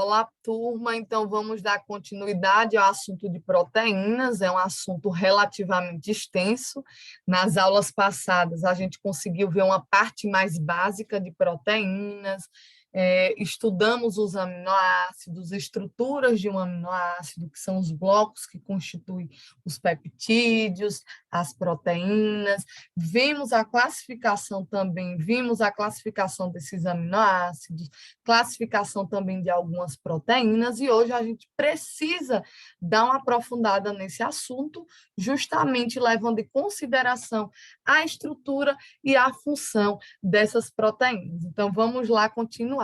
Olá, turma. Então, vamos dar continuidade ao assunto de proteínas. É um assunto relativamente extenso. Nas aulas passadas, a gente conseguiu ver uma parte mais básica de proteínas, estudamos os aminoácidos, estruturas de um aminoácido, que são os blocos que constituem os peptídeos, as proteínas. Vimos a classificação também, vimos a classificação desses aminoácidos, classificação também de algumas proteínas, e hoje a gente precisa dar uma aprofundada nesse assunto, justamente levando em consideração a estrutura e a função dessas proteínas. Então, vamos lá continuar.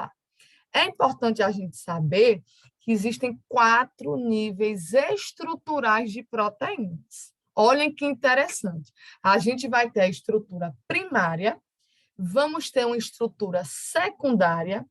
É importante a gente saber que existem 4 níveis estruturais de proteínas. Olhem que interessante. A gente vai ter a estrutura primária, vamos ter uma estrutura secundária,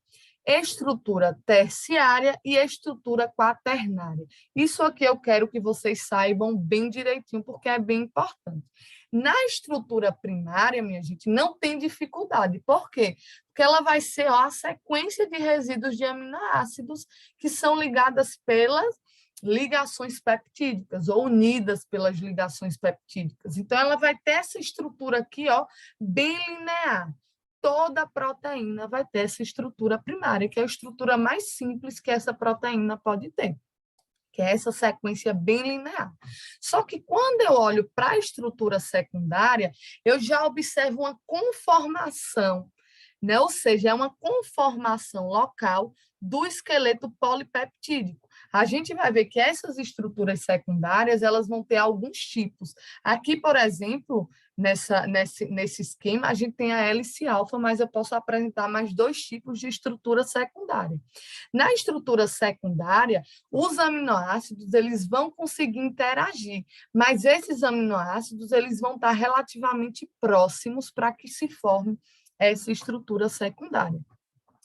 estrutura terciária e estrutura quaternária. Isso aqui eu quero que vocês saibam bem direitinho, porque é bem importante. Na estrutura primária, minha gente, não tem dificuldade. Por quê? Porque ela vai ser a sequência de resíduos de aminoácidos que são ligadas pelas ligações peptídicas, ou unidas pelas ligações peptídicas. Então, ela vai ter essa estrutura aqui, ó, bem linear. Toda proteína vai ter essa estrutura primária, que é a estrutura mais simples que essa proteína pode ter, que é essa sequência bem linear. Só que quando eu olho para a estrutura secundária, eu já observo uma conformação, né? Ou seja, é uma conformação local do esqueleto polipeptídico. A gente vai ver que essas estruturas secundárias, elas vão ter alguns tipos. Aqui, por exemplo, nesse esquema, a gente tem a hélice alfa, mas eu posso apresentar mais 2 tipos de estrutura secundária. Na estrutura secundária, os aminoácidos eles vão conseguir interagir, mas esses aminoácidos eles vão estar relativamente próximos para que se forme essa estrutura secundária.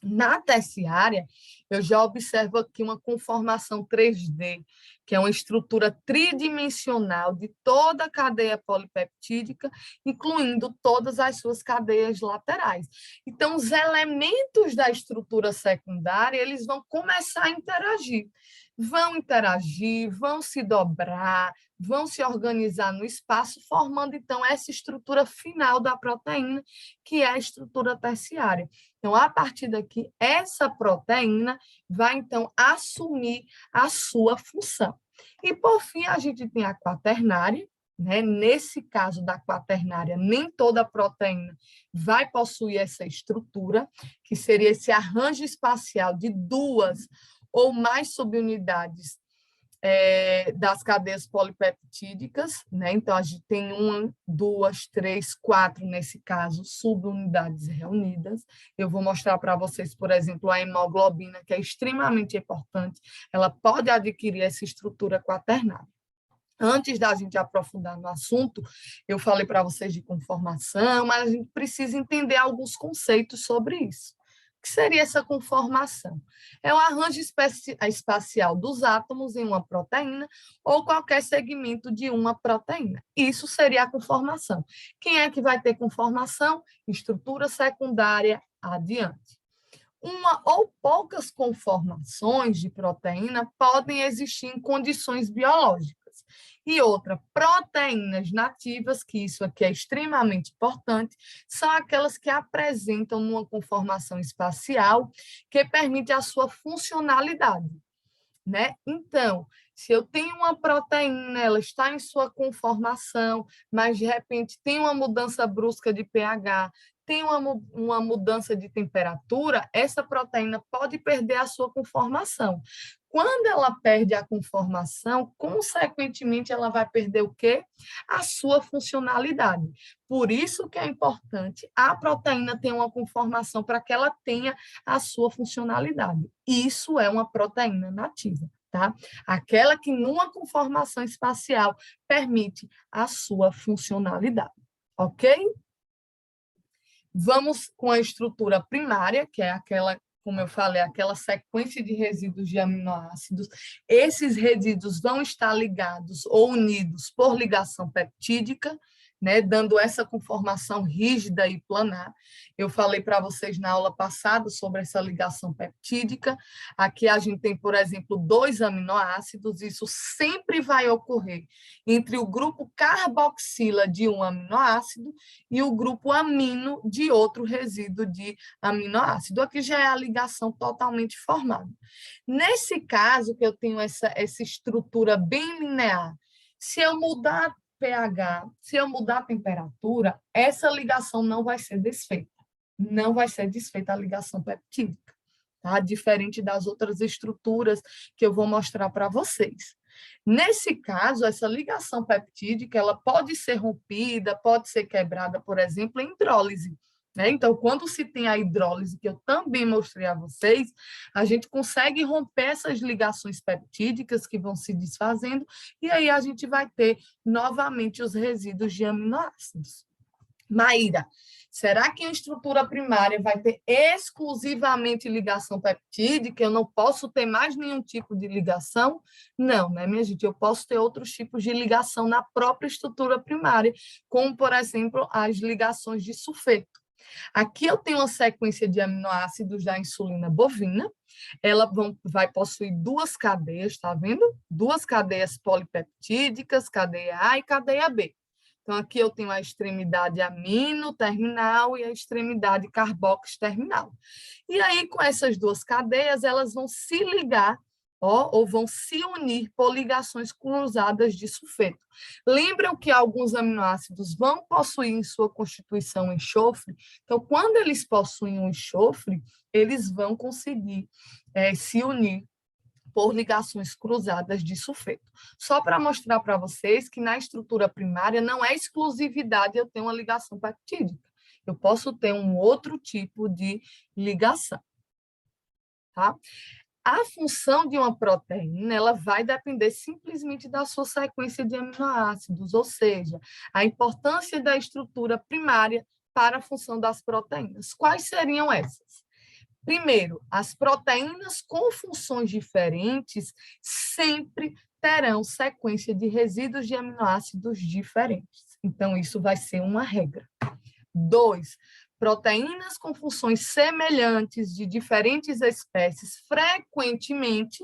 Na terciária, eu já observo aqui uma conformação 3D, que é uma estrutura tridimensional de toda a cadeia polipeptídica, incluindo todas as suas cadeias laterais. Então, os elementos da estrutura secundária, eles vão começar a interagir, vão se dobrar, vão se organizar no espaço, formando, então, essa estrutura final da proteína, que é a estrutura terciária. Então, a partir daqui, essa proteína vai, então, assumir a sua função. E, por fim, a gente tem a quaternária, né? Nesse caso da quaternária, nem toda proteína vai possuir essa estrutura, que seria esse arranjo espacial de 2 ou mais subunidades das cadeias polipeptídicas, né? Então, a gente tem 1, 2, 3, 4, nesse caso, subunidades reunidas. Eu vou mostrar para vocês, por exemplo, a hemoglobina, que é extremamente importante, ela pode adquirir essa estrutura quaternária. Antes da gente aprofundar no assunto, eu falei para vocês de conformação, mas a gente precisa entender alguns conceitos sobre isso. O que seria essa conformação? É o arranjo espacial dos átomos em uma proteína ou qualquer segmento de uma proteína. Isso seria a conformação. Quem é que vai ter conformação? Estrutura secundária adiante. Uma ou poucas conformações de proteína podem existir em condições biológicas. E outra, proteínas nativas, que isso aqui é extremamente importante, são aquelas que apresentam uma conformação espacial que permite a sua funcionalidade, né? Então, se eu tenho uma proteína, ela está em sua conformação, mas de repente tem uma mudança brusca de pH, tem uma mudança de temperatura, essa proteína pode perder a sua conformação. Quando ela perde a conformação, consequentemente, ela vai perder o quê? A sua funcionalidade. Por isso que é importante a proteína ter uma conformação para que ela tenha a sua funcionalidade. Isso é uma proteína nativa, tá? Aquela que, numa conformação espacial, permite a sua funcionalidade, ok? Vamos com a estrutura primária, que é aquela, como eu falei, aquela sequência de resíduos de aminoácidos. Esses resíduos vão estar ligados ou unidos por ligação peptídica, né, dando essa conformação rígida e planar. Eu falei para vocês na aula passada sobre essa ligação peptídica. Aqui a gente tem, por exemplo, 2 aminoácidos, isso sempre vai ocorrer entre o grupo carboxila de um aminoácido e o grupo amino de outro resíduo de aminoácido. Aqui já é a ligação totalmente formada. Nesse caso, que eu tenho essa estrutura bem linear, se eu mudar pH, se eu mudar a temperatura, essa ligação não vai ser desfeita. Não vai ser desfeita a ligação peptídica, tá? Diferente das outras estruturas que eu vou mostrar para vocês. Nesse caso, essa ligação peptídica, ela pode ser rompida, pode ser quebrada, por exemplo, em hidrólise, né? Então, quando se tem a hidrólise, que eu também mostrei a vocês, a gente consegue romper essas ligações peptídicas que vão se desfazendo, e aí a gente vai ter novamente os resíduos de aminoácidos. Maíra, será que a estrutura primária vai ter exclusivamente ligação peptídica? Eu não posso ter mais nenhum tipo de ligação? Não, né, minha gente? Eu posso ter outros tipos de ligação na própria estrutura primária, como, por exemplo, as ligações de sulfeto. Aqui eu tenho uma sequência de aminoácidos da insulina bovina. Ela vai possuir 2 cadeias, tá vendo? 2 cadeias polipeptídicas, cadeia A e cadeia B. Então, aqui eu tenho a extremidade amino terminal e a extremidade carbox terminal. E aí, com essas 2 cadeias, elas vão se ligar, ou vão se unir por ligações cruzadas de sulfeto. Lembram que alguns aminoácidos vão possuir em sua constituição enxofre? Então, quando eles possuem um enxofre, eles vão conseguir se unir por ligações cruzadas de sulfeto. Só para mostrar para vocês que na estrutura primária não é exclusividade eu ter uma ligação peptídica. Eu posso ter um outro tipo de ligação. Tá? A função de uma proteína, ela vai depender simplesmente da sua sequência de aminoácidos, ou seja, a importância da estrutura primária para a função das proteínas. Quais seriam essas? Primeiro, as proteínas com funções diferentes sempre terão sequência de resíduos de aminoácidos diferentes. Então, isso vai ser uma regra. 2, proteínas com funções semelhantes de diferentes espécies frequentemente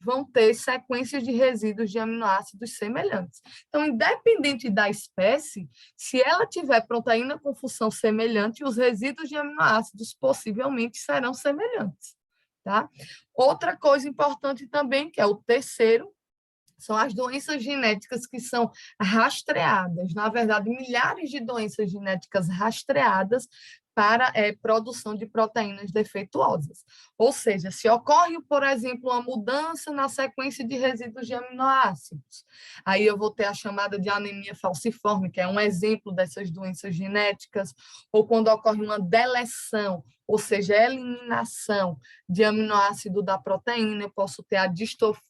vão ter sequências de resíduos de aminoácidos semelhantes. Então, independente da espécie, se ela tiver proteína com função semelhante, os resíduos de aminoácidos possivelmente serão semelhantes, tá? Outra coisa importante também, que é o terceiro, são as doenças genéticas que são rastreadas. Na verdade, milhares de doenças genéticas rastreadas para produção de proteínas defeituosas. Ou seja, se ocorre, por exemplo, uma mudança na sequência de resíduos de aminoácidos, aí eu vou ter a chamada de anemia falciforme, que é um exemplo dessas doenças genéticas, ou quando ocorre uma deleção, ou seja, eliminação de aminoácido da proteína, eu posso ter a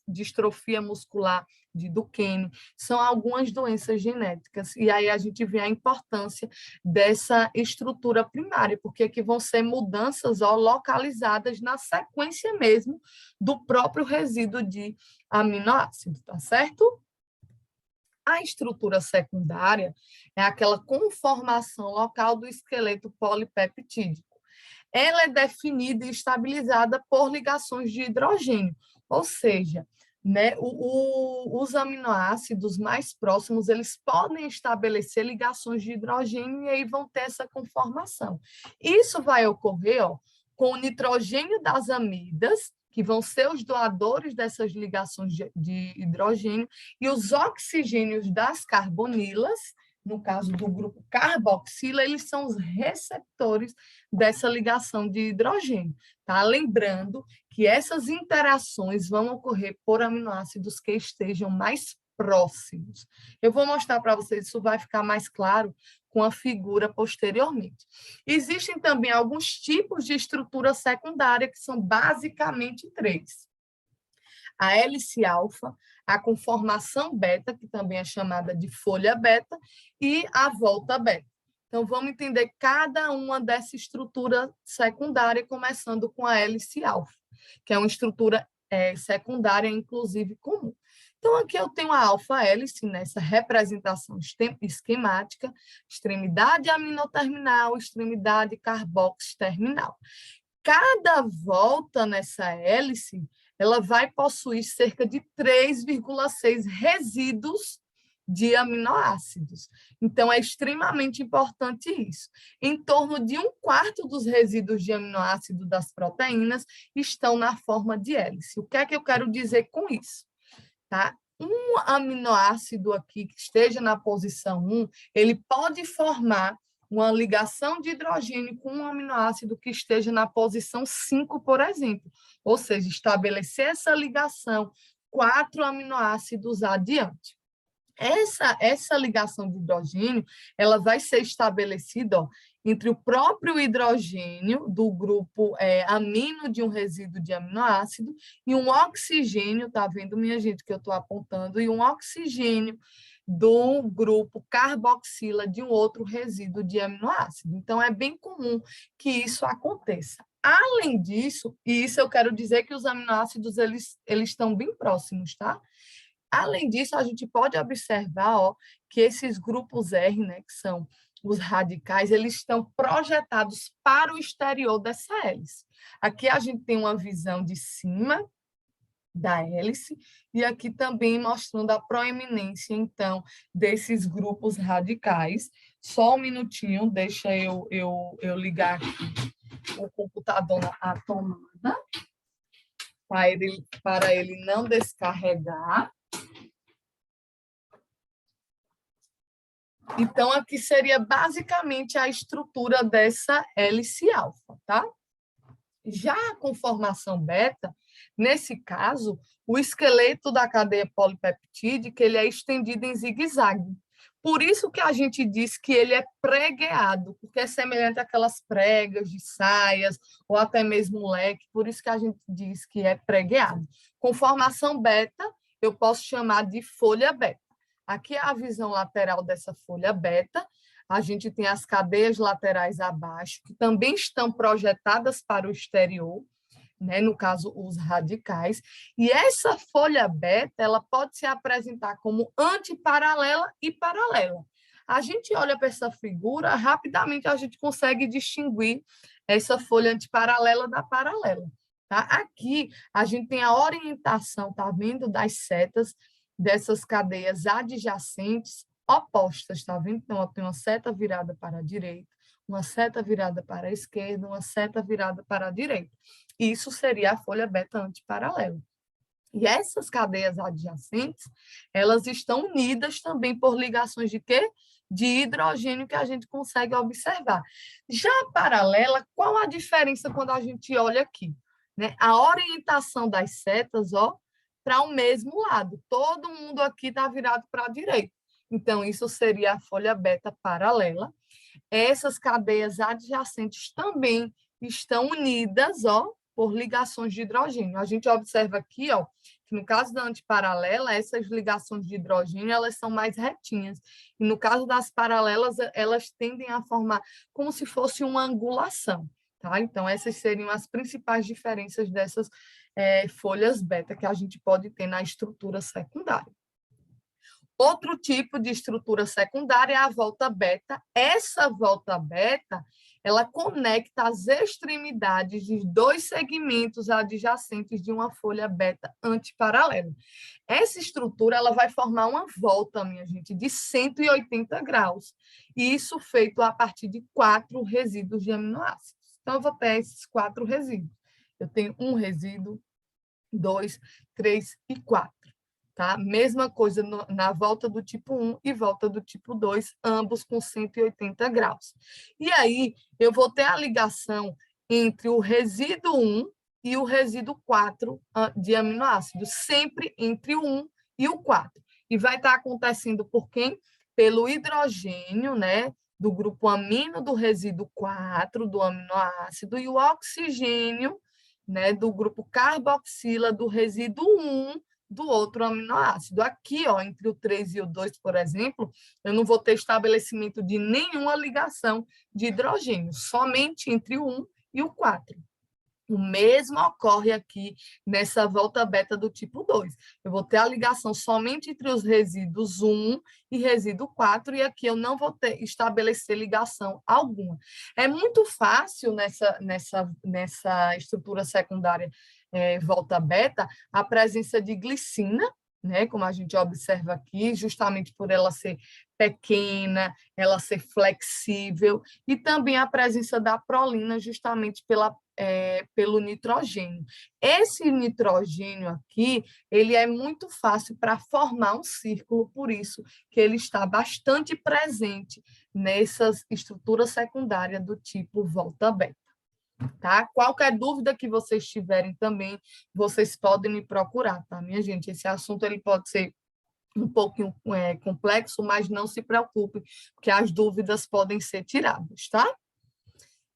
distrofia muscular de Duchenne, são algumas doenças genéticas, e aí a gente vê a importância dessa estrutura primária, porque aqui vão ser mudanças localizadas na sequência mesmo do próprio resíduo de aminoácido, tá certo? A estrutura secundária é aquela conformação local do esqueleto polipeptídico. Ela é definida e estabilizada por ligações de hidrogênio, ou seja, né, os aminoácidos mais próximos, eles podem estabelecer ligações de hidrogênio e aí vão ter essa conformação. Isso vai ocorrer com o nitrogênio das amidas, que vão ser os doadores dessas ligações de hidrogênio, e os oxigênios das carbonilas, no caso do grupo carboxila, eles são os receptores dessa ligação de hidrogênio. Tá? Lembrando que essas interações vão ocorrer por aminoácidos que estejam mais próximos. Eu vou mostrar para vocês, isso vai ficar mais claro com a figura posteriormente. Existem também alguns tipos de estrutura secundária, que são basicamente 3. A hélice alfa, a conformação beta, que também é chamada de folha beta, e a volta beta. Então, vamos entender cada uma dessa estrutura secundária, começando com a hélice alfa, que é uma estrutura secundária, inclusive, comum. Então, aqui eu tenho a alfa-hélice nessa representação esquemática, extremidade aminoterminal, extremidade carboxiterminal. Cada volta nessa hélice, ela vai possuir cerca de 3,6 resíduos de aminoácidos. Então, é extremamente importante isso. Em torno de 1/4 dos resíduos de aminoácido das proteínas estão na forma de hélice. O que é que eu quero dizer com isso? Tá? Um aminoácido aqui que esteja na posição 1, ele pode formar uma ligação de hidrogênio com um aminoácido que esteja na posição 5, por exemplo. Ou seja, estabelecer essa ligação 4 aminoácidos adiante. Essa ligação de hidrogênio, ela vai ser estabelecida, ó, entre o próprio hidrogênio do grupo amino de um resíduo de aminoácido e um oxigênio, tá vendo, minha gente, que eu estou apontando, e um oxigênio do grupo carboxila de um outro resíduo de aminoácido. Então, é bem comum que isso aconteça. Além disso, e isso eu quero dizer que os aminoácidos, eles estão bem próximos, tá? Além disso, a gente pode observar, ó, que esses grupos R, né, que são os radicais, eles estão projetados para o exterior dessa hélice. Aqui a gente tem uma visão de cima da hélice e aqui também mostrando a proeminência, então, desses grupos radicais. Só um minutinho, deixa eu ligar aqui o computador à tomada para ele não descarregar. Então, aqui seria basicamente a estrutura dessa hélice alfa, tá? Já a conformação beta, nesse caso, o esqueleto da cadeia polipeptídica, ele é estendido em zigue-zague. Por isso que a gente diz que ele é pregueado, porque é semelhante àquelas pregas de saias, ou até mesmo um leque, por isso que a gente diz que é pregueado. Conformação beta, eu posso chamar de folha beta. Aqui é a visão lateral dessa folha beta. A gente tem as cadeias laterais abaixo, que também estão projetadas para o exterior, né? No caso, os radicais. E essa folha beta, ela pode se apresentar como antiparalela e paralela. A gente olha para essa figura, rapidamente a gente consegue distinguir essa folha antiparalela da paralela. Tá? Aqui, a gente tem a orientação, tá vendo, das setas dessas cadeias adjacentes opostas, tá vendo? Então, tem uma seta virada para a direita, uma seta virada para a esquerda, uma seta virada para a direita. Isso seria a folha beta antiparalela. E essas cadeias adjacentes, elas estão unidas também por ligações de quê? De hidrogênio que a gente consegue observar. Já a paralela, qual a diferença quando a gente olha aqui? Né? A orientação das setas, ó, para o mesmo lado. Todo mundo aqui está virado para a direita. Então, isso seria a folha beta paralela. Essas cadeias adjacentes também estão unidas, ó, por ligações de hidrogênio. A gente observa aqui, ó, que no caso da antiparalela, essas ligações de hidrogênio, elas são mais retinhas. E no caso das paralelas, elas tendem a formar como se fosse uma angulação. Tá? Então, essas seriam as principais diferenças dessas folhas beta que a gente pode ter na estrutura secundária. Outro tipo de estrutura secundária é a volta beta. Essa volta beta, ela conecta as extremidades de 2 segmentos adjacentes de uma folha beta antiparalela. Essa estrutura, ela vai formar uma volta, minha gente, de 180 graus. E isso feito a partir de 4 resíduos de aminoácidos. Então, eu vou ter esses 4 resíduos. Eu tenho um resíduo, 2, 3 e 4. Tá? Mesma coisa na volta do tipo 1 e volta do tipo 2, ambos com 180 graus. E aí, eu vou ter a ligação entre o resíduo 1 e o resíduo 4 de aminoácidos, sempre entre o 1 e o 4. E vai estar acontecendo por quem? Pelo hidrogênio, né? Do grupo amino do resíduo 4 do aminoácido e o oxigênio, né? Do grupo carboxila do resíduo 1 do outro aminoácido. Aqui, ó, entre o 3 e o 2, por exemplo, eu não vou ter estabelecimento de nenhuma ligação de hidrogênio, somente entre o 1 e o 4. O mesmo ocorre aqui nessa volta beta do tipo 2. Eu vou ter a ligação somente entre os resíduos 1 e resíduo 4, e aqui eu não vou estabelecer ligação alguma. É muito fácil nessa estrutura secundária volta beta a presença de glicina, né, como a gente observa aqui, justamente por ela ser pequena, ela ser flexível, e também a presença da prolina, justamente pelo nitrogênio. Esse nitrogênio aqui, ele é muito fácil para formar um círculo, por isso que ele está bastante presente nessas estruturas secundárias do tipo volta beta. Tá? Qualquer dúvida que vocês tiverem também, vocês podem me procurar, tá, minha gente? Esse assunto ele pode ser um pouquinho complexo, mas não se preocupe, porque as dúvidas podem ser tiradas, tá?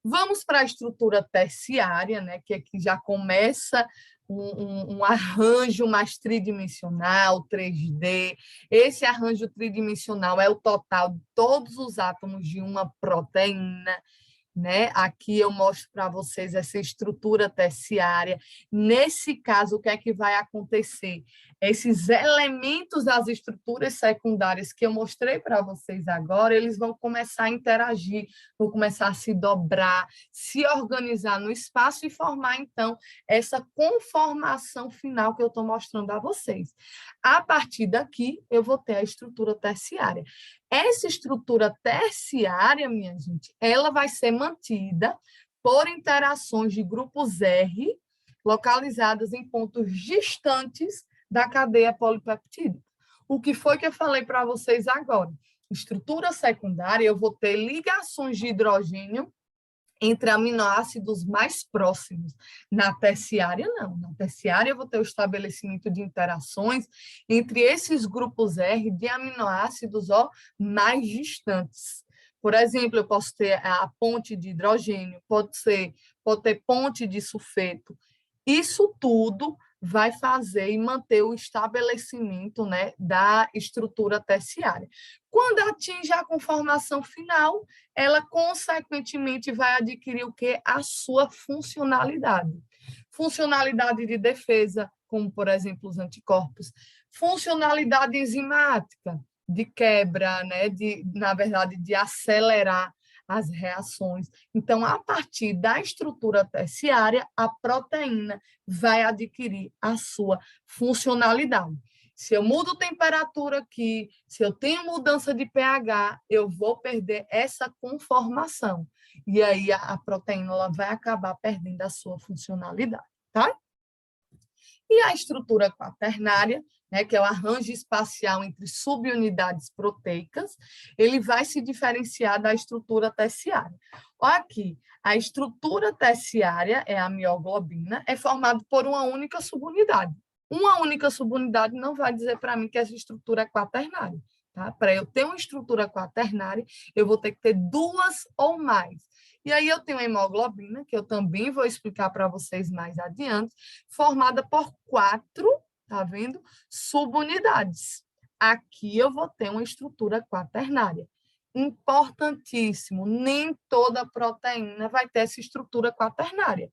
Vamos para a estrutura terciária, né, que aqui já começa um arranjo mais tridimensional, 3D. Esse arranjo tridimensional é o total de todos os átomos de uma proteína, né? Aqui eu mostro para vocês essa estrutura terciária. Nesse caso, o que é que vai acontecer? Esses elementos das estruturas secundárias que eu mostrei para vocês agora, eles vão começar a interagir, vão começar a se dobrar, se organizar no espaço e formar, então, essa conformação final que eu estou mostrando a vocês. A partir daqui, eu vou ter a estrutura terciária. Essa estrutura terciária, minha gente, ela vai ser mantida por interações de grupos R localizadas em pontos distantes da cadeia polipeptídica. O que foi que eu falei para vocês agora? Estrutura secundária, eu vou ter ligações de hidrogênio entre aminoácidos mais próximos. Na terciária, não. Na terciária, eu vou ter o estabelecimento de interações entre esses grupos R de aminoácidos mais distantes. Por exemplo, eu posso ter a ponte de hidrogênio, pode ter ponte de sulfeto. Isso tudo vai fazer e manter o estabelecimento, né, da estrutura terciária. Quando atinge a conformação final, ela, consequentemente, vai adquirir o quê? A sua funcionalidade. Funcionalidade de defesa, como, por exemplo, os anticorpos. Funcionalidade enzimática, de quebra, né? Na verdade, de acelerar as reações. Então, a partir da estrutura terciária, a proteína vai adquirir a sua funcionalidade. Se eu mudo temperatura aqui, se eu tenho mudança de pH, eu vou perder essa conformação. E aí a proteína ela vai acabar perdendo a sua funcionalidade, tá? E a estrutura quaternária, né, que é o arranjo espacial entre subunidades proteicas, ele vai se diferenciar da estrutura terciária. Olha aqui, a estrutura terciária é a mioglobina, é formada por uma única subunidade. Uma única subunidade não vai dizer para mim que essa estrutura é quaternária. Tá? Para eu ter uma estrutura quaternária, eu vou ter que ter duas ou mais. E aí eu tenho a hemoglobina, que eu também vou explicar para vocês mais adiante, formada por 4, tá vendo? Subunidades. Aqui eu vou ter uma estrutura quaternária. Importantíssimo, nem toda proteína vai ter essa estrutura quaternária.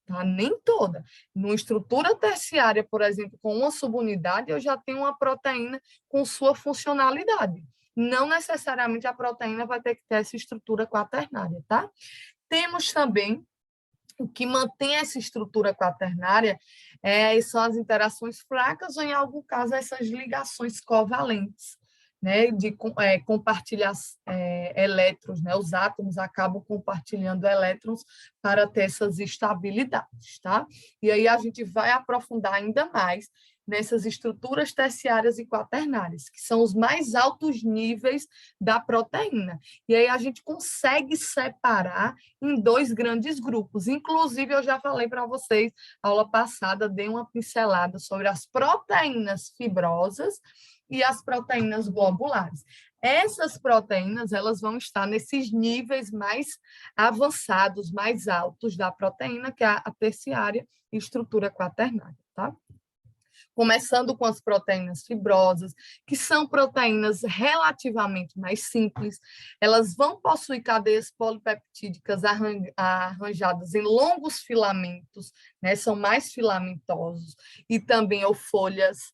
Tá? Nem toda. Numa estrutura terciária, por exemplo, com uma subunidade, eu já tenho uma proteína com sua funcionalidade. Não necessariamente a proteína vai ter que ter essa estrutura quaternária, tá? Temos também o que mantém essa estrutura quaternária são as interações fracas ou, em algum caso, essas ligações covalentes, né, de compartilhar elétrons, né? Os átomos acabam compartilhando elétrons para ter essas estabilidades, tá? E aí a gente vai aprofundar ainda mais nessas estruturas terciárias e quaternárias, que são os mais altos níveis da proteína. E aí a gente consegue separar em 2 grandes grupos. Inclusive, eu já falei para vocês, aula passada, dei uma pincelada sobre as proteínas fibrosas e as proteínas globulares. Essas proteínas, elas vão estar nesses níveis mais avançados, mais altos da proteína, que é a terciária e estrutura quaternária, tá? Começando com as proteínas fibrosas, que são proteínas relativamente mais simples, elas vão possuir cadeias polipeptídicas arranjadas em longos filamentos, né, são mais filamentosos, e também ou folhas.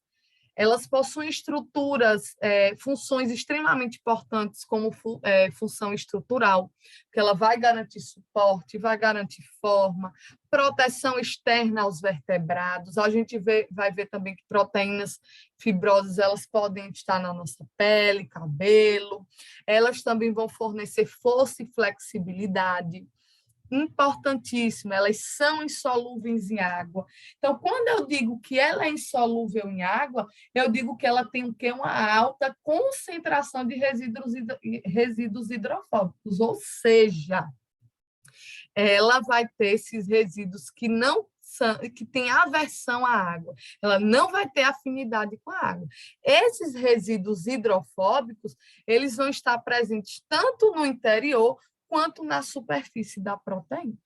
Elas possuem estruturas, funções extremamente importantes, como função estrutural, que ela vai garantir suporte, vai garantir forma, proteção externa aos vertebrados. A gente vai ver também que proteínas fibrosas elas podem estar na nossa pele, cabelo. Elas também vão fornecer força e flexibilidade. Importantíssimo, elas são insolúveis em água. Então, quando eu digo que ela é insolúvel em água, eu digo que ela tem o quê? Uma alta concentração de resíduos hidrofóbicos, ou seja, ela vai ter esses resíduos que não que tem aversão à água, ela não vai ter afinidade com a água. Esses resíduos hidrofóbicos, eles vão estar presentes tanto no interior quanto na superfície da proteína.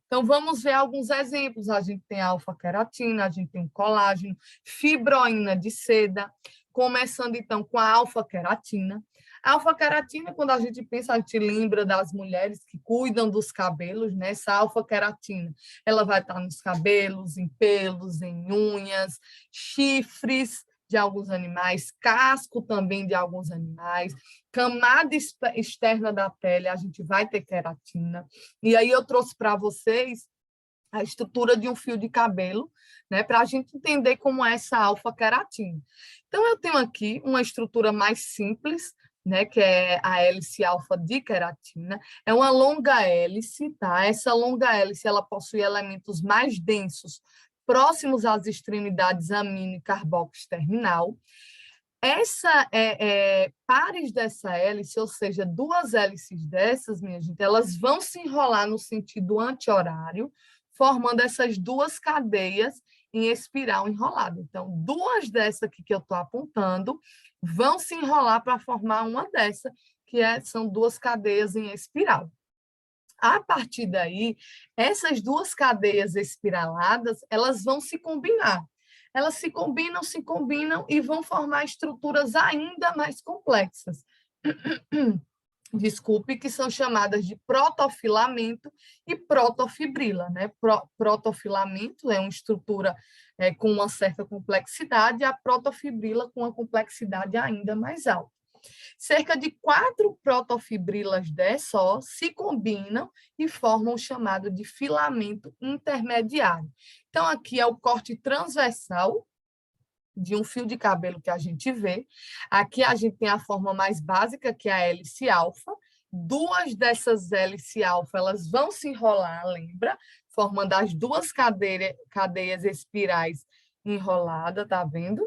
Então, vamos ver alguns exemplos. A gente tem a alfa-queratina, a gente tem o colágeno, fibroína de seda, começando, então, com a alfa-queratina. A alfa-queratina, quando a gente pensa, a gente lembra das mulheres que cuidam dos cabelos, né? Essa alfa-queratina, ela vai estar nos cabelos, em pelos, em unhas, chifres de alguns animais, casco também de alguns animais, camada externa da pele, a gente vai ter queratina. E aí eu trouxe para vocês a estrutura de um fio de cabelo, né, para a gente entender como é essa alfa-queratina. Então, eu tenho aqui uma estrutura mais simples, né, que é a hélice alfa de queratina, é uma longa hélice, tá? Essa longa hélice, ela possui elementos mais densos, próximos às extremidades amino e carboxo terminal. Pares dessa hélice, ou seja, duas hélices dessas, minha gente, elas vão se enrolar no sentido anti-horário, formando essas duas cadeias em espiral enrolada. Então, duas dessas aqui que eu estou apontando vão se enrolar para formar uma dessa, são duas cadeias em espiral. A partir daí, essas duas cadeias espiraladas, elas vão se combinar. Elas se combinam e vão formar estruturas ainda mais complexas. Desculpe, que são chamadas de protofilamento e protofibrila, né? Protofilamento é uma estrutura com uma certa complexidade, e a protofibrila com uma complexidade ainda mais alta. Cerca de 4 protofibrilas só se combinam e formam o chamado de filamento intermediário. Então, aqui é o corte transversal de um fio de cabelo que a gente vê. Aqui a gente tem a forma mais básica, que é a hélice alfa. Duas dessas hélices alfa, elas vão se enrolar, lembra? Formando as duas cadeias espirais enroladas, tá vendo?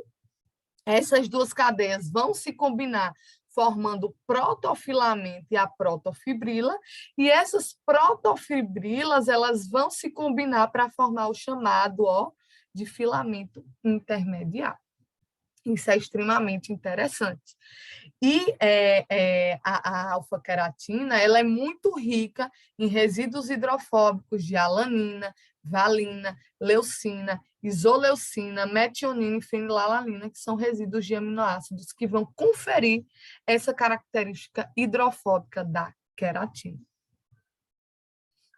Essas duas cadeias vão se combinar, formando o protofilamento e a protofibrila, e essas protofibrilas elas vão se combinar para formar o chamado de filamento intermediário. Isso é extremamente interessante. E a alfa-queratina ela é muito rica em resíduos hidrofóbicos de alanina, valina, leucina, isoleucina, metionina e fenilalanina, que são resíduos de aminoácidos que vão conferir essa característica hidrofóbica da queratina.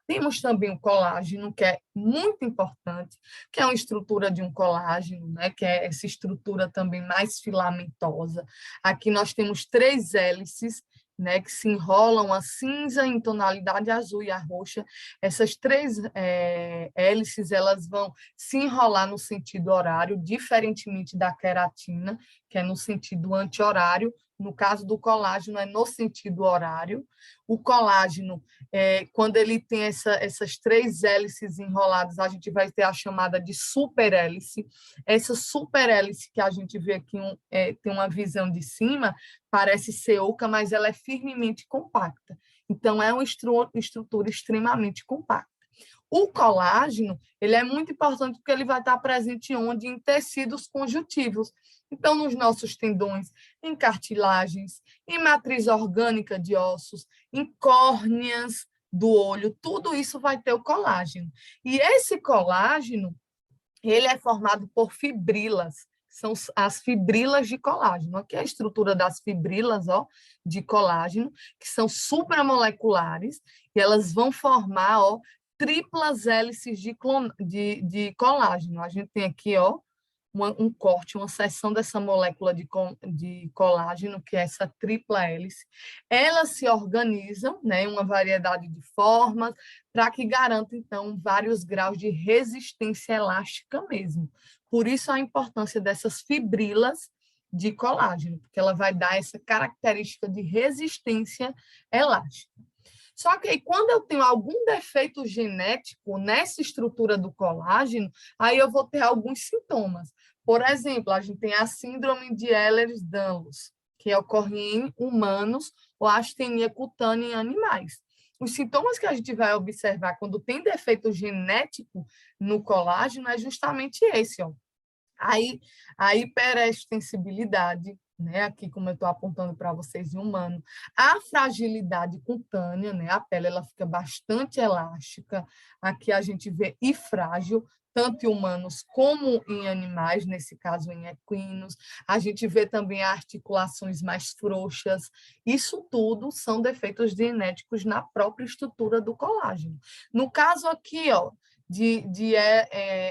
Temos também o colágeno, que é muito importante, que é uma estrutura de um colágeno, né, que é essa estrutura também mais filamentosa. Aqui nós temos 3 hélices, né, que se enrolam a cinza em tonalidade azul e a roxa. Essas 3 hélices elas vão se enrolar no sentido horário, diferentemente da queratina, que é no sentido anti-horário. No caso do colágeno, é no sentido horário. O colágeno, quando ele tem essas 3 hélices enroladas, a gente vai ter a chamada de superhélice. Essa superhélice que a gente vê aqui, tem uma visão de cima, parece ser oca, mas ela é firmemente compacta. Então, é uma estrutura extremamente compacta. O colágeno, ele é muito importante porque ele vai estar presente onde? Em tecidos conjuntivos. Então, nos nossos tendões, em cartilagens, em matriz orgânica de ossos, em córneas do olho, tudo isso vai ter o colágeno. E esse colágeno, ele é formado por fibrilas. são as fibrilas de colágeno. Aqui é a estrutura das fibrilas, ó, de colágeno, que são supramoleculares, e elas vão formar, ó, triplas hélices de colágeno. A gente tem aqui, ó, um corte, uma seção dessa molécula de colágeno, que é essa tripla hélice. Elas se organizam, né, em uma variedade de formas, para que garanta, então, vários graus de resistência elástica mesmo. Por isso, a importância dessas fibrilas de colágeno, porque ela vai dar essa característica de resistência elástica. Só que aí, quando eu tenho algum defeito genético nessa estrutura do colágeno, aí eu vou ter alguns sintomas. Por exemplo, a gente tem a síndrome de Ehlers-Danlos, que ocorre em humanos, ou a astenia cutânea em animais. Os sintomas que a gente vai observar quando tem defeito genético no colágeno é justamente esse, ó. A hiperextensibilidade, né? Aqui, como eu estou apontando para vocês em humano, a fragilidade cutânea, né? A pele ela fica bastante elástica. Aqui a gente vê e frágil, tanto em humanos como em animais, nesse caso em equinos. A gente vê também articulações mais frouxas. Isso tudo são defeitos genéticos na própria estrutura do colágeno. No caso aqui, ó, de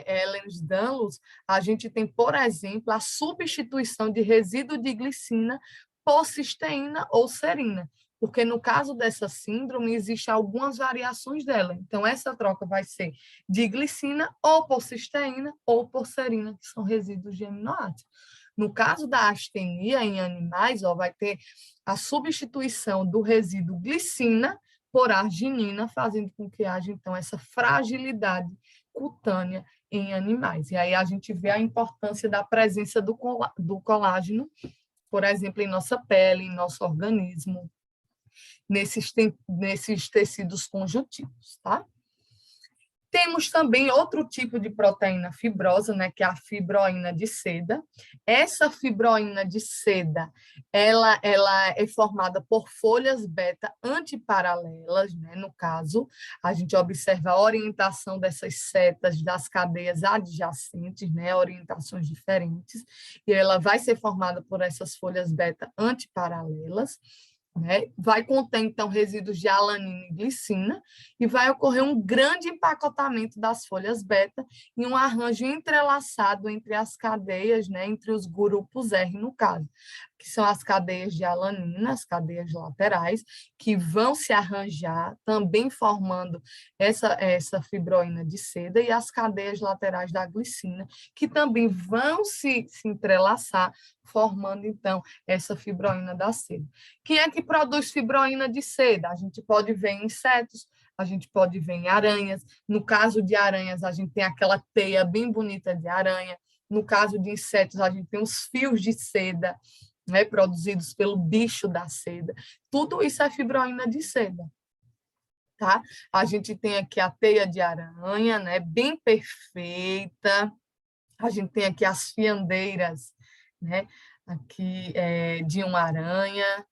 Ehlers-Danlos, a gente tem, por exemplo, a substituição de resíduo de glicina por cisteína ou serina, porque no caso dessa síndrome, existem algumas variações dela. Então, essa troca vai ser de glicina ou por cisteína ou por serina, que são resíduos de aminoácidos. No caso da astenia em animais, ó, vai ter a substituição do resíduo glicina por arginina, fazendo com que haja, então, essa fragilidade cutânea em animais. E aí a gente vê a importância da presença do colágeno, por exemplo, em nossa pele, em nosso organismo, nesses tecidos conjuntivos, tá? Temos também outro tipo de proteína fibrosa, né, que é a fibroína de seda. Essa fibroína de seda, ela é formada por folhas beta antiparalelas, né? No caso, a gente observa a orientação dessas setas das cadeias adjacentes, né, orientações diferentes, e ela vai ser formada por essas folhas beta antiparalelas. Né? Vai conter, então, resíduos de alanina e glicina e vai ocorrer um grande empacotamento das folhas beta em um arranjo entrelaçado entre as cadeias, né? Entre os grupos R, no caso, que são as cadeias de alanina, as cadeias laterais, que vão se arranjar, também formando essa fibroína de seda, e as cadeias laterais da glicina, que também vão se entrelaçar, formando, então, essa fibroína da seda. Quem é que produz fibroína de seda? A gente pode ver em insetos, a gente pode ver em aranhas. No caso de aranhas, a gente tem aquela teia bem bonita de aranha. No caso de insetos, a gente tem os fios de seda, né, produzidos pelo bicho da seda. Tudo isso é fibroína de seda. Tá? A gente tem aqui a teia de aranha, né, bem perfeita. A gente tem aqui as fiandeiras, né, aqui de uma aranha.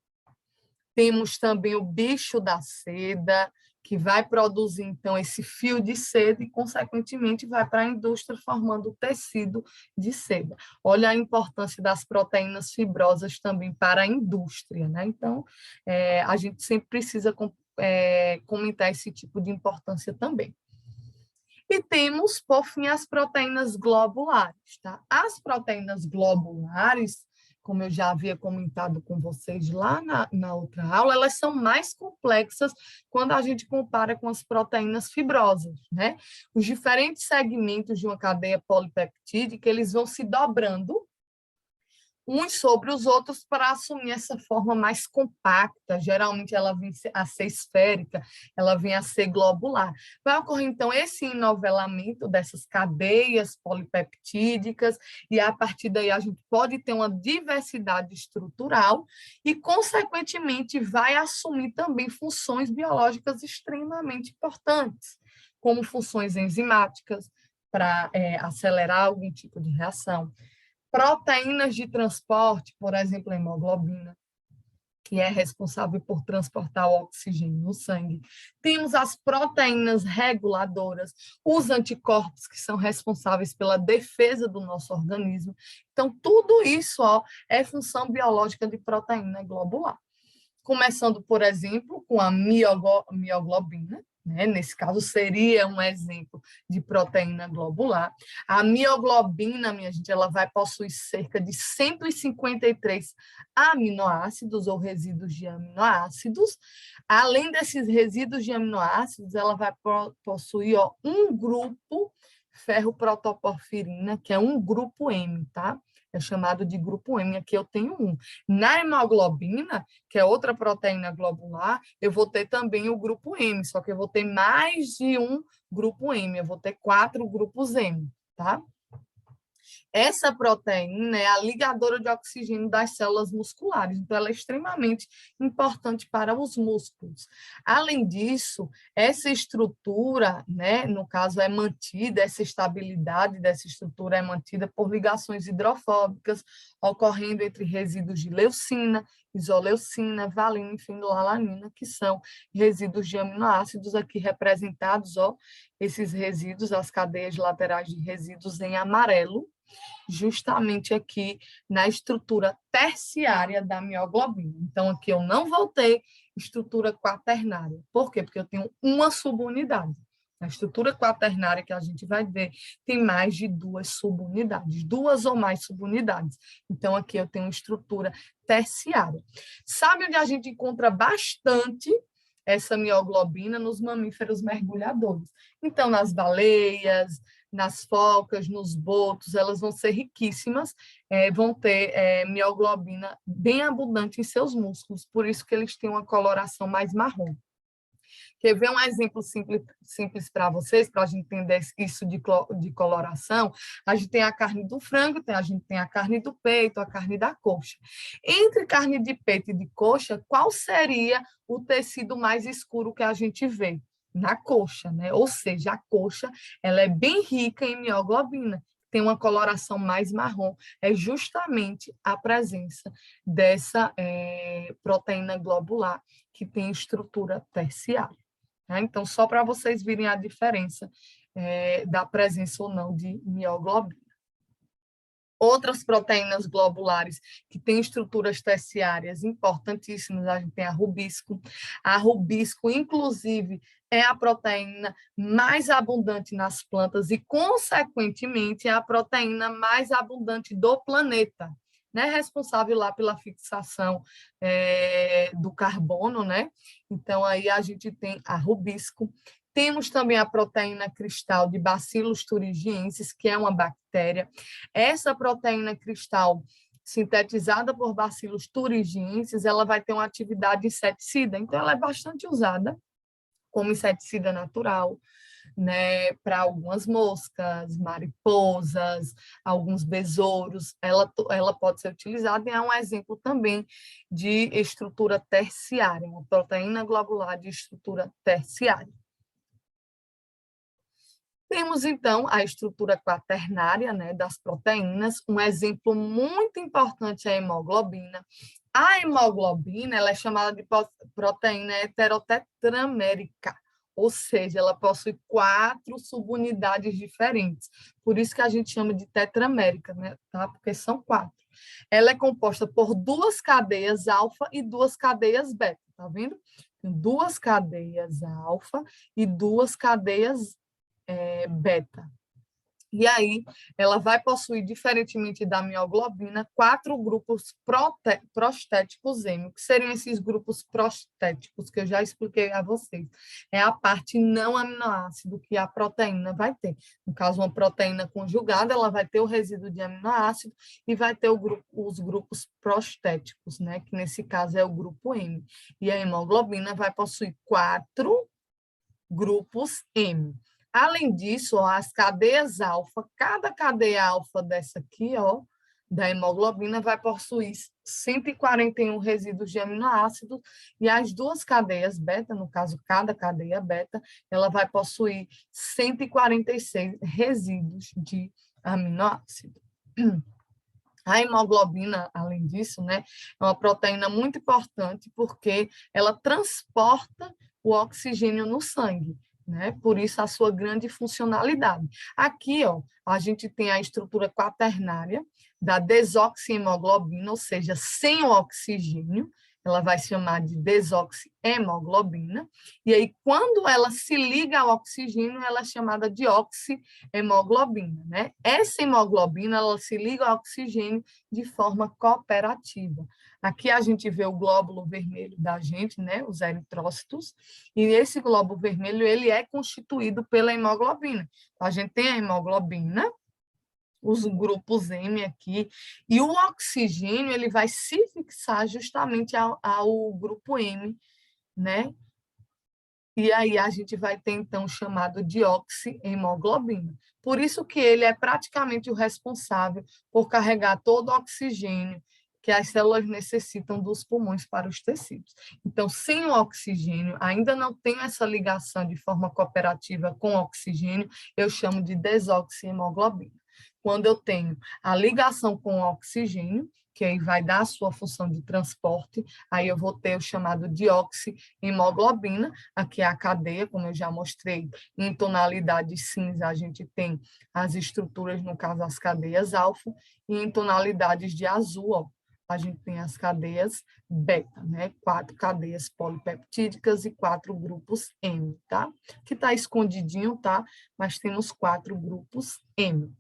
Temos também o bicho da seda, que vai produzir, então, esse fio de seda e, consequentemente, vai para a indústria formando o tecido de seda. Olha a importância das proteínas fibrosas também para a indústria, né? Então, a gente sempre precisa comentar esse tipo de importância também. E temos, por fim, as proteínas globulares, tá? As proteínas globulares, como eu já havia comentado com vocês lá na outra aula, elas são mais complexas quando a gente compara com as proteínas fibrosas, né? Os diferentes segmentos de uma cadeia polipeptídica, eles vão se dobrando uns sobre os outros para assumir essa forma mais compacta. Geralmente ela vem a ser esférica, ela vem a ser globular. Vai ocorrer, então, esse enovelamento dessas cadeias polipeptídicas, e a partir daí a gente pode ter uma diversidade estrutural e, consequentemente, vai assumir também funções biológicas extremamente importantes, como funções enzimáticas, para acelerar algum tipo de reação, proteínas de transporte, por exemplo, a hemoglobina, que é responsável por transportar o oxigênio no sangue. Temos as proteínas reguladoras, os anticorpos, que são responsáveis pela defesa do nosso organismo. Então, tudo isso é função biológica de proteína globular. Começando, por exemplo, com a mioglobina, né? Nesse caso, seria um exemplo de proteína globular. A mioglobina, minha gente, ela vai possuir cerca de 153 aminoácidos ou resíduos de aminoácidos. Além desses resíduos de aminoácidos, ela vai possuir um grupo ferroprotoporfirina, que é um grupo M, tá? É chamado de grupo M, aqui eu tenho um. Na hemoglobina, que é outra proteína globular, eu vou ter também o grupo M, só que eu vou ter mais de um grupo M, eu vou ter 4 grupos M, tá? Essa proteína é a ligadora de oxigênio das células musculares, então ela é extremamente importante para os músculos. Além disso, essa estrutura, né, no caso, é mantida, essa estabilidade dessa estrutura é mantida por ligações hidrofóbicas, ocorrendo entre resíduos de leucina, isoleucina, valina e fenilalanina, que são resíduos de aminoácidos aqui representados, esses resíduos, as cadeias laterais de resíduos em amarelo, justamente aqui na estrutura terciária da mioglobina. Então, aqui eu não vou ter estrutura quaternária. Por quê? Porque eu tenho uma subunidade. Na estrutura quaternária que a gente vai ver, tem mais de 2 subunidades, 2 ou mais subunidades. Então, aqui eu tenho estrutura terciária. Sabe onde a gente encontra bastante essa mioglobina? Nos mamíferos mergulhadores. Então, nas baleias, nas focas, nos botos, elas vão ser riquíssimas, vão ter mioglobina bem abundante em seus músculos, por isso que eles têm uma coloração mais marrom. Quer ver um exemplo simples para vocês, para a gente entender isso de coloração? A gente tem a carne do frango, a gente tem a carne do peito, a carne da coxa. Entre carne de peito e de coxa, qual seria o tecido mais escuro que a gente vê? Na coxa, né? Ou seja, a coxa ela é bem rica em mioglobina, tem uma coloração mais marrom, é justamente a presença dessa proteína globular que tem estrutura terciária. Né? Então, só para vocês virem a diferença da presença ou não de mioglobina. Outras proteínas globulares que têm estruturas terciárias importantíssimas, a gente tem a rubisco. A rubisco, inclusive, é a proteína mais abundante nas plantas e, consequentemente, é a proteína mais abundante do planeta, né? Responsável lá pela fixação do carbono, né? Então, aí a gente tem a rubisco. Temos também a proteína cristal de Bacillus thuringiensis, que é uma bactéria. Essa proteína cristal, sintetizada por Bacillus thuringiensis, ela vai ter uma atividade inseticida, então ela é bastante usada como inseticida natural, né, para algumas moscas, mariposas, alguns besouros, ela pode ser utilizada e é um exemplo também de estrutura terciária, uma proteína globular de estrutura terciária. Temos, então, a estrutura quaternária, né, das proteínas. Um exemplo muito importante é a hemoglobina. A hemoglobina ela é chamada de proteína heterotetramérica, ou seja, ela possui 4 subunidades diferentes. Por isso que a gente chama de tetramérica, né, tá? Porque são 4. Ela é composta por 2 cadeias alfa e 2 cadeias beta, tá vendo? Tem 2 cadeias alfa e 2 cadeias beta. E aí, ela vai possuir, diferentemente da mioglobina, 4 grupos prostéticos M. O que seriam esses grupos prostéticos, que eu já expliquei a vocês? É a parte não aminoácido que a proteína vai ter. No caso, uma proteína conjugada, ela vai ter o resíduo de aminoácido e vai ter os grupos prostéticos, né? Que nesse caso é o grupo M. E a hemoglobina vai possuir 4 grupos M. Além disso, as cadeias alfa, cada cadeia alfa dessa aqui, da hemoglobina, vai possuir 141 resíduos de aminoácidos e as 2 cadeias beta, no caso, cada cadeia beta, ela vai possuir 146 resíduos de aminoácido. A hemoglobina, além disso, né, é uma proteína muito importante porque ela transporta o oxigênio no sangue, né? Por isso a sua grande funcionalidade. Aqui, ó, a gente tem a estrutura quaternária da desoxihemoglobina, ou seja, sem o oxigênio, ela vai se chamar de desoxihemoglobina, e aí quando ela se liga ao oxigênio, ela é chamada de oxihemoglobina, né? Essa hemoglobina, ela se liga ao oxigênio de forma cooperativa. Aqui a gente vê o glóbulo vermelho da gente, né, os eritrócitos, e esse glóbulo vermelho, ele é constituído pela hemoglobina. A gente tem a hemoglobina, os grupos M aqui, e o oxigênio, ele vai se fixar justamente ao grupo M, né? E aí a gente vai ter, então, o chamado de oxihemoglobina. Por isso que ele é praticamente o responsável por carregar todo o oxigênio que as células necessitam dos pulmões para os tecidos. Então, sem o oxigênio, ainda não tenho essa ligação de forma cooperativa com o oxigênio, eu chamo de desoxihemoglobina. Quando eu tenho a ligação com o oxigênio, que aí vai dar a sua função de transporte, aí eu vou ter o chamado de oxihemoglobina, aqui é a cadeia, como eu já mostrei, em tonalidade cinza a gente tem as estruturas, no caso as cadeias alfa, e em tonalidades de azul, ó, a gente tem as cadeias beta, né? 4 cadeias polipeptídicas e 4 grupos M, tá? Que está escondidinho, tá? Mas temos 4 grupos M.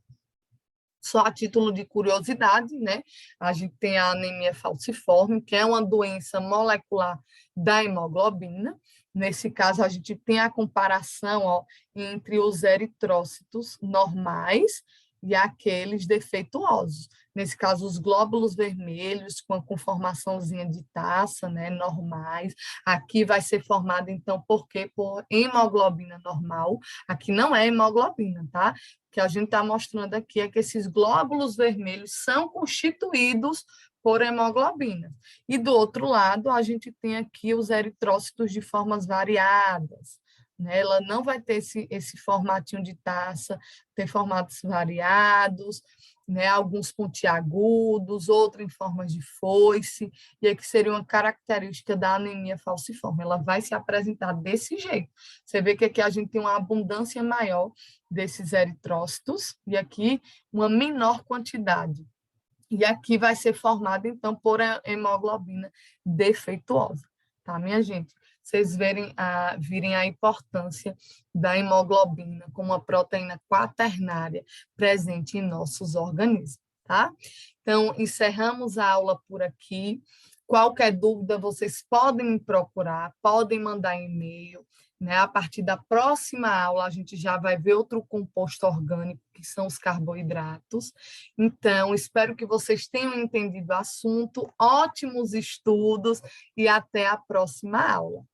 Só a título de curiosidade, né? A gente tem a anemia falciforme, que é uma doença molecular da hemoglobina. Nesse caso, a gente tem a comparação, ó, entre os eritrócitos normais e aqueles defeituosos. Nesse caso, os glóbulos vermelhos com a conformaçãozinha de taça, né, normais. Aqui vai ser formado, então, por quê? Por hemoglobina normal. Aqui não é hemoglobina, tá? Que a gente está mostrando aqui é que esses glóbulos vermelhos são constituídos por hemoglobina. E do outro lado, a gente tem aqui os eritrócitos de formas variadas, né? Ela não vai ter esse formatinho de taça, tem formatos variados, né? Alguns pontiagudos, outros em formas de foice, e aqui seria uma característica da anemia falciforme. Ela vai se apresentar desse jeito. Você vê que aqui a gente tem uma abundância maior desses eritrócitos, e aqui uma menor quantidade. E aqui vai ser formada, então, por hemoglobina defeituosa, tá, minha gente? Vocês virem a importância da hemoglobina como uma proteína quaternária presente em nossos organismos, tá? Então, encerramos a aula por aqui. Qualquer dúvida, vocês podem me procurar, podem mandar e-mail, né? A partir da próxima aula, a gente já vai ver outro composto orgânico, que são os carboidratos. Então, espero que vocês tenham entendido o assunto. Ótimos estudos e até a próxima aula.